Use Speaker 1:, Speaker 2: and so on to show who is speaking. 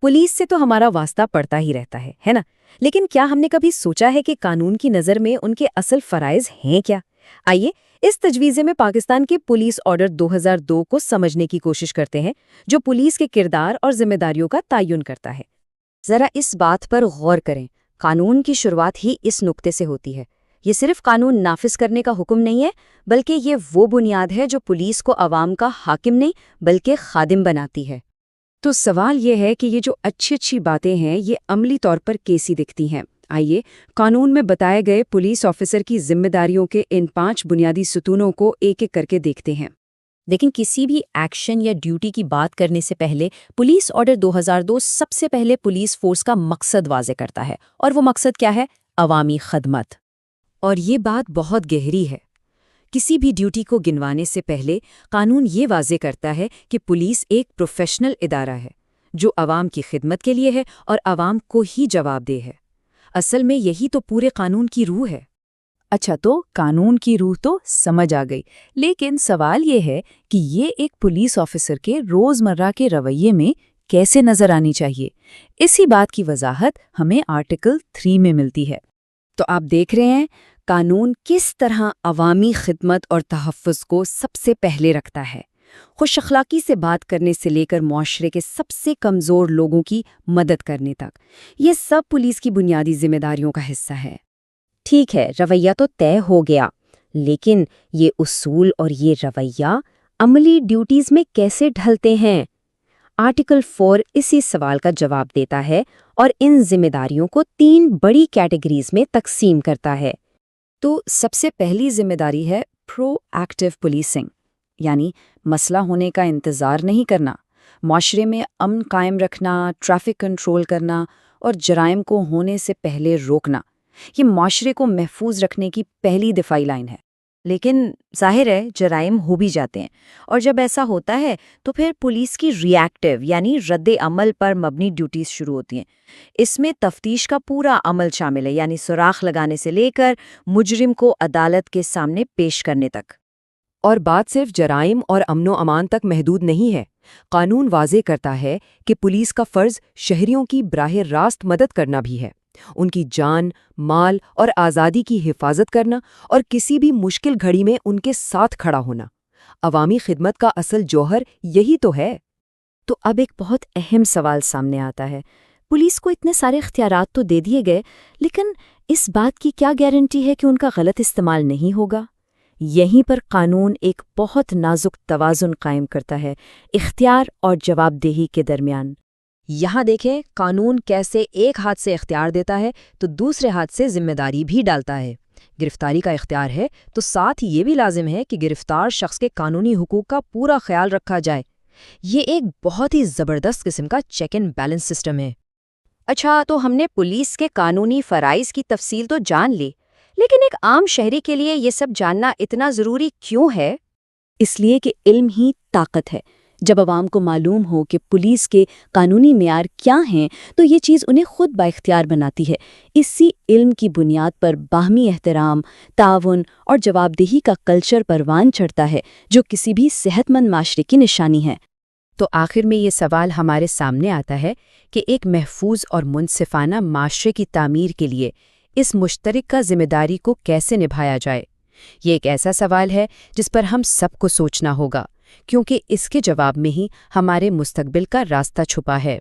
Speaker 1: Police से तो हमारा वास्ता पड़ता ही रहता है ना? लेकिन क्या हमने कभी सोचा है कि कानून की नज़र में उनके असल फ़राइज़ हैं क्या? आइए इस तजवीज़े में पाकिस्तान के पुलिस ऑर्डर 2002 को समझने की कोशिश करते हैं, जो पुलिस के किरदार और जिम्मेदारियों का तयन करता है।
Speaker 2: ज़रा इस बात पर गौर करें, कानून की शुरुआत ही इस नुक्ते से होती है। ये सिर्फ कानून नाफिज करने का हुक्म नहीं है, बल्कि ये वो बुनियाद है जो पुलिस को अवाम का हाकिम नहीं बल्कि खादिम बनाती है।
Speaker 1: तो सवाल ये है कि ये जो अच्छी अच्छी बातें हैं ये अमली तौर पर कैसी दिखती हैं। आइए कानून में बताए गए पुलिस ऑफिसर की जिम्मेदारियों के इन 5 बुनियादी सुतूनों को एक एक करके देखते हैं। लेकिन किसी भी एक्शन या ड्यूटी की बात करने से पहले पुलिस ऑर्डर 2002 सबसे पहले पुलिस फोर्स का मकसद वाज़े करता है, और वो मकसद क्या है? अवामी खदमत। और ये बात बहुत गहरी है। किसी भी ड्यूटी को गिनवाने से पहले कानून ये वाज़े करता है कि पुलिस एक प्रोफेशनल इदारा है जो अवाम की खिदमत के लिए है और अवाम को ही जवाबदेह है। असल में यही तो पूरे कानून की रूह है। अच्छा, तो कानून की रूह तो समझ आ गई, लेकिन सवाल ये है कि ये एक पुलिस ऑफिसर के रोज़मर्रा के रवैये में कैसे नज़र आनी चाहिए। इसी बात की वजाहत हमें आर्टिकल 3 में मिलती है। तो आप देख रहे हैं कानून किस तरह अवामी खिदमत और तहफ़्फ़ुज़ को सबसे पहले रखता है, खुश अखलाकी से बात करने से लेकर मुआशरे के सबसे कमज़ोर लोगों की मदद करने तक। ये सब पुलिस की बुनियादी जिम्मेदारियों का हिस्सा है। ठीक है, रवैया तो तय हो गया, लेकिन ये उसूल और ये रवैया अमली ड्यूटीज़ में कैसे ढलते हैं? आर्टिकल 4 इसी सवाल का जवाब देता है और इन जिम्मेदारियों को 3 बड़ी कैटेगरीज में तकसीम करता है। तो सबसे पहली जिम्मेदारी है प्रोएक्टिव पुलिसिंग, यानी मसला होने का इंतज़ार नहीं करना, माशरे में अमन कायम रखना, ट्रैफिक कंट्रोल करना और जराइम को होने से पहले रोकना। ये माशरे को महफूज रखने की पहली दिफाई लाइन है। लेकिन जाहिर है जराइम हो भी जाते हैं, और जब ऐसा होता है तो फिर पुलिस की रिएक्टिव यानी रद्दे अमल पर मबनी ड्यूटीज शुरू होती हैं। इसमें तफ्तीश का पूरा अमल शामिल है, यानी सुराख लगाने से लेकर मुजरिम को अदालत के सामने पेश करने तक। और बात सिर्फ जराइम और अमनो अमान तक महदूद नहीं है। कानून वाज़े करता है कि पुलिस का फ़र्ज़ शहरियों की बराह रास्त मदद करना भी है, उनकी जान, माल और आज़ादी की हिफाजत करना और किसी भी मुश्किल घड़ी में उनके साथ खड़ा होना। अवामी खिदमत का असल जौहर यही तो है। तो अब एक बहुत अहम सवाल सामने आता है। पुलिस को इतने सारे इख्तियारात तो दे दिए गए, लेकिन इस बात की क्या गारंटी है कि उनका गलत इस्तेमाल नहीं होगा? यहीं पर कानून एक बहुत नाजुक तवाज़ुन कायम करता है इख्तियार और जवाबदेही के दरमियान। यहाँ देखें कानून कैसे एक हाथ से इख्तियार देता है तो दूसरे हाथ से जिम्मेदारी भी डालता है। गिरफ्तारी का इख्तियार है तो साथ ही ये भी लाजिम है कि गिरफ्तार शख्स के कानूनी हुकूक का पूरा ख्याल रखा जाए। ये एक बहुत ही ज़बरदस्त किस्म का चेक एंड बैलेंस सिस्टम है। अच्छा, तो हमने पुलिस के कानूनी फ़राइज़ की तफसील तो जान ली, लेकिन एक आम शहरी के लिए ये सब जानना इतना ज़रूरी क्यों है? इसलिए कि इल्म ही ताकत है। जब अवाम को मालूम हो कि पुलिस के कानूनी मेयार क्या हैं, तो ये चीज़ उन्हें खुद बाइख्तियार बनाती है। इसी इल्म की बुनियाद पर बाहमी एहतराम, ताउन और जवाबदेही का कल्चर परवान चढ़ता है, जो किसी भी सेहतमंद माशरे की निशानी है। तो आखिर में ये सवाल हमारे सामने आता है कि एक महफूज और मुनसिफाना माशरे की तामीर के लिए इस मुश्तरका जिम्मेदारी को कैसे निभाया जाए। ये एक ऐसा सवाल है जिस पर हम सबको सोचना होगा, क्योंकि इसके जवाब में ही हमारे मुस्तकबिल का रास्ता छुपा है।